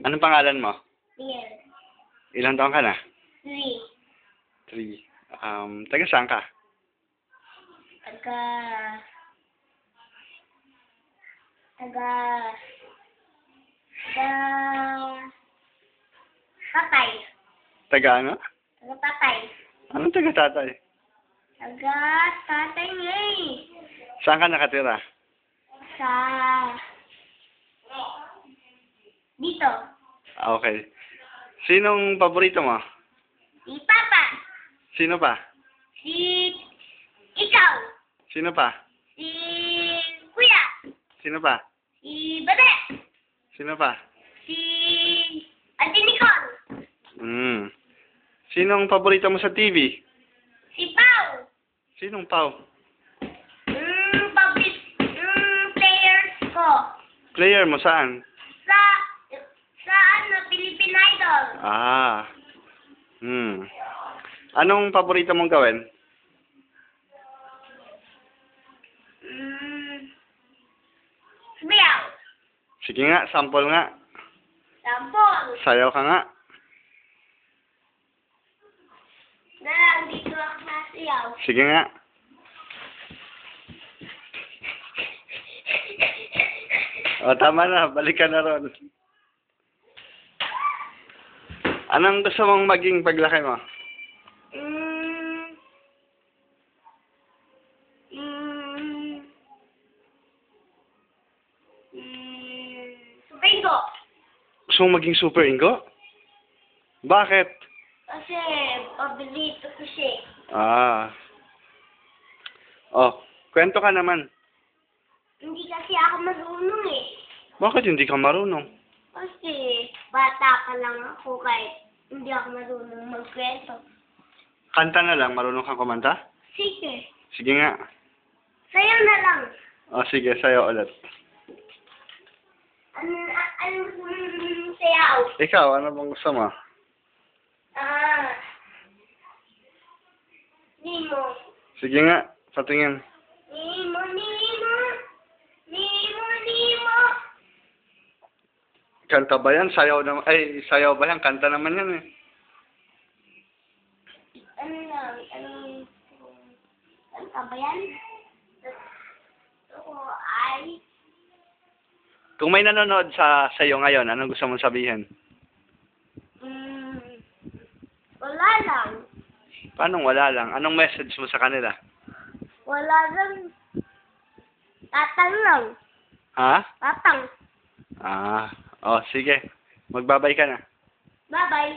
Anong pangalan mo? Yes. Ilang taon ka na? 3. 3. Taga saan ka? Taga... Tatay. Taga ano? Taga tatay. Anong taga tatay? Taga tatay nga eh. Saan ka nakatira? Sa... Dito. Okay. Sinong paborito mo? Si Papa. Sino pa? Si... Ikaw. Sino pa? Si... Kuya. Sino pa? Si Bade. Sino pa? Si... Ate Nicole. Sinong paborito mo sa TV? Si Pao. Sinong Pau? Players ko. Player mo saan? Sa Philippine Idol. Anong paborito mong gawin? Sabayaw. Sige nga, sample nga. Sampol. Sayaw ka nga. Dito ako sasayaw. Sige nga. O, tama na. Balik ka na ron. Anong gusto mong maging paglaki mo? Bingo. Gusto mong maging super ingo? Bakit? Kasi, pabilito ko siya. Kwento ka naman. Hindi kasi ako marunong eh. Bakit hindi ka marunong? Kasi, bata pa lang ako kahit hindi ako marunong magkwento. Kanta na lang, marunong kang kumanta? Sige. Sige nga. Sayo na lang. Sige, sayo ulit. Ano gusto mong sayaw? Ikaw, ano bang gusto mo? Nemo. Sige nga, patingin. Nemo, Nemo. Nemo, Nemo. Kanta ba yan? Sayaw naman. Ay, sayaw ba yan? Kanta naman yan eh. Kanta ba yan? Kung may nanonood sa'yo ngayon, anong gusto mong sabihin? Wala lang. Paano wala lang? Anong message mo sa kanila? Wala lang. Tatang lang. Ha? Tatang. Sige. Magbabay ka na. Bye-bye.